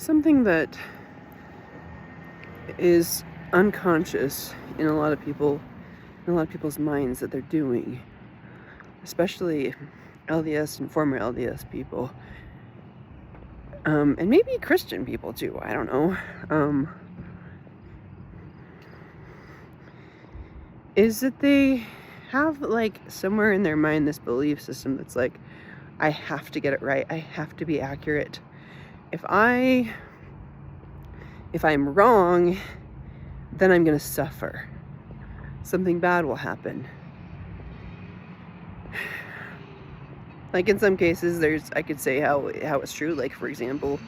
something that is unconscious in a lot of people's minds that they're doing, especially LDS and former LDS people, and maybe Christian people too. I don't know. Is that they have like somewhere in their mind this belief system that's like, I have to get it right. I have to be accurate. If I'm wrong, then I'm going to suffer. Something bad will happen. Like in some cases, I could say how it's true. Like for example,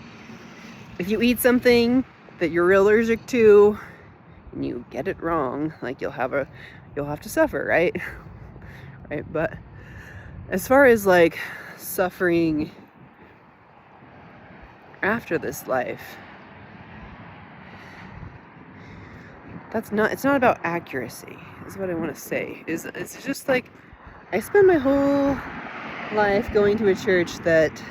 if you eat something that you're allergic to and you get it wrong, like you'll have to suffer, right? Right. But as far as like suffering after this life, it's not about accuracy, is what I want to say. It's just like, I spent my whole life going to a church that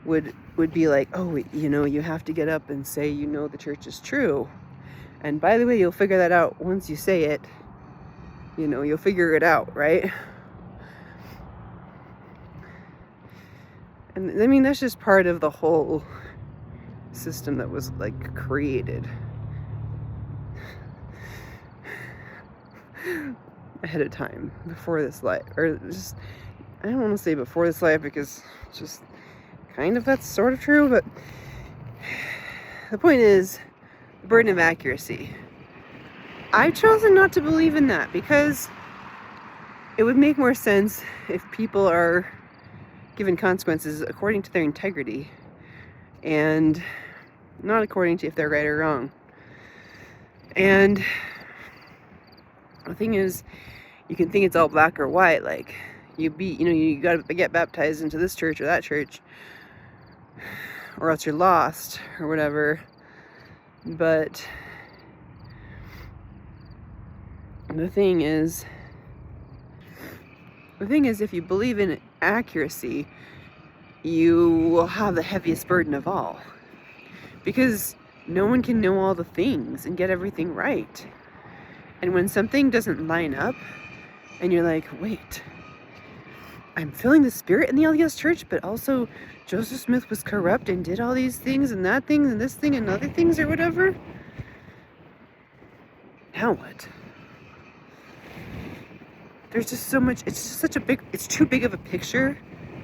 would be like, oh, you have to get up and say, the church is true. And by the way, you'll figure that out once you say it. You'll figure it out, right? And I mean, that's just part of the whole system that was like created ahead of time, before this life, or just, I don't want to say before this life because it's just kind of, that's sort of true, but the point is the burden of accuracy. I've chosen not to believe in that because it would make more sense if people are given consequences according to their integrity and not according to if they're right or wrong. And the thing is, you can think it's all black or white, like you gotta get baptized into this church or that church, or else you're lost or whatever. But the thing is, if you believe in accuracy, you will have the heaviest burden of all, because no one can know all the things and get everything right. And when something doesn't line up and you're like, wait, I'm feeling the spirit in the LDS church, but also Joseph Smith was corrupt and did all these things and that thing and this thing and other things or whatever. Now what? There's just so much, it's too big of a picture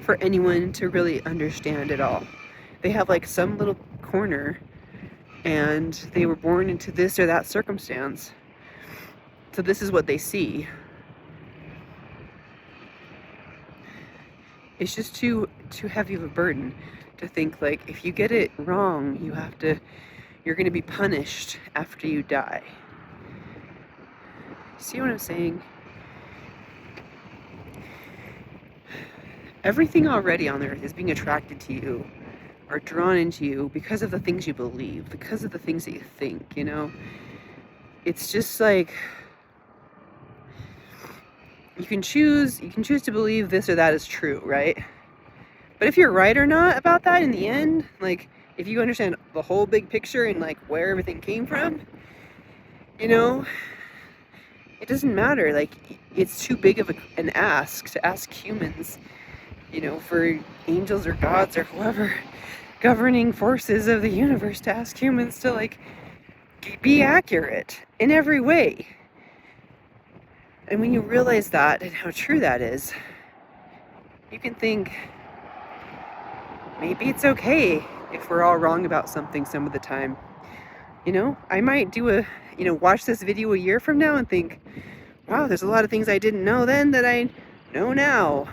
for anyone to really understand at all. They have like some little corner and they were born into this or that circumstance. So this is what they see. It's just too heavy of a burden to think like, if you get it wrong, you're going to be punished after you die. See what I'm saying? Everything already on earth is being attracted to you or drawn into you because of the things you believe, because of the things that you think, It's just like, you can choose to believe this or that is true, right? But if you're right or not about that in the end, like if you understand the whole big picture and like where everything came from, it doesn't matter. Like it's too big of an ask to ask humans, for angels or gods or whoever governing forces of the universe to ask humans to like be accurate in every way. And when you realize that and how true that is, you can think, maybe it's okay if we're all wrong about something some of the time. I might watch this video a year from now and think, wow, there's a lot of things I didn't know then that I know now.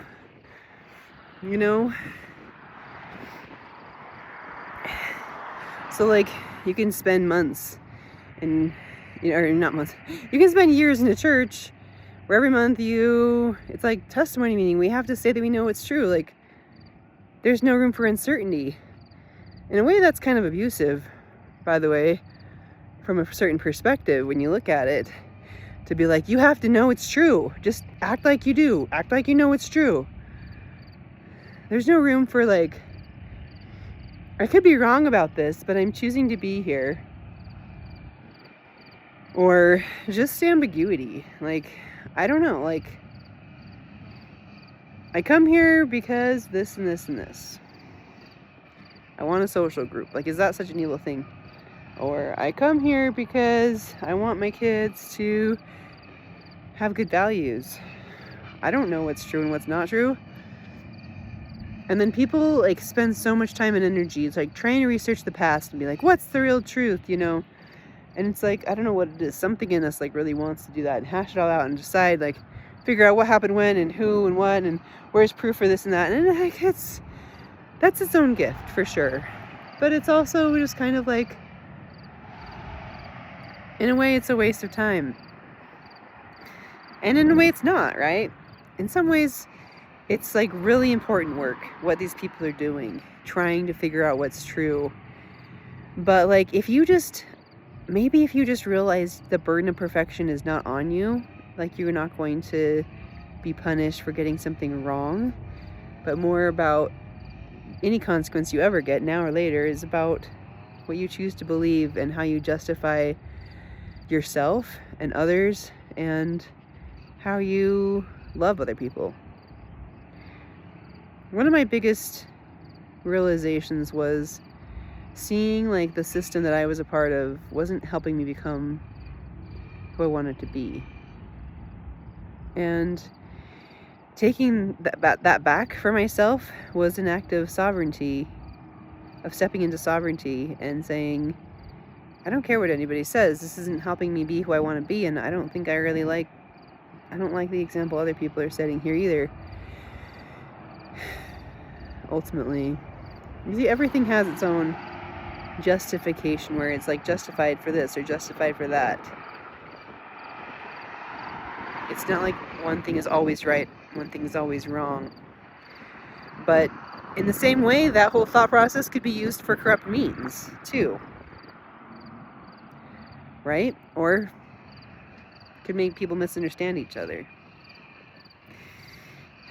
So like, you can spend months and, or not months, you can spend years in a church where every month it's like testimony meeting. We have to say that we know it's true. Like, there's no room for uncertainty. In a way, that's kind of abusive, by the way, from a certain perspective when you look at it. To be like, you have to know it's true. Just act like you do. Act like you know it's true. There's no room for like I could be wrong about this, but I'm choosing to be here. Or just ambiguity. Like, I don't know. Like, I come here because this and this and this. I want a social group. Like, is that such an evil thing? Or I come here because I want my kids to have good values. I don't know what's true and what's not true. And then people like spend so much time and energy. It's like trying to research the past and be like, what's the real truth, you know? And it's like, I don't know what it is. Something in us like really wants to do that and hash it all out and decide, like, figure out what happened when and who and what and where's proof for this and that. And like, that's its own gift for sure. But it's also just kind of like, in a way, it's a waste of time. And in a way, it's not, right? In some ways, it's like really important work, what these people are doing, trying to figure out what's true. But like, if you just realize the burden of perfection is not on you, like you're not going to be punished for getting something wrong, but more about any consequence you ever get, now or later, is about what you choose to believe and how you justify yourself and others and how you love other people. One of my biggest realizations was seeing like the system that I was a part of wasn't helping me become who I wanted to be. And taking that back for myself was an act of sovereignty, of stepping into sovereignty and saying, I don't care what anybody says, this isn't helping me be who I want to be, and I don't like the example other people are setting here either. Ultimately, you see, everything has its own justification where it's like justified for this or justified for that. It's not like one thing is always right, one thing is always wrong. But in the same way, that whole thought process could be used for corrupt means too. Right? Or could make people misunderstand each other.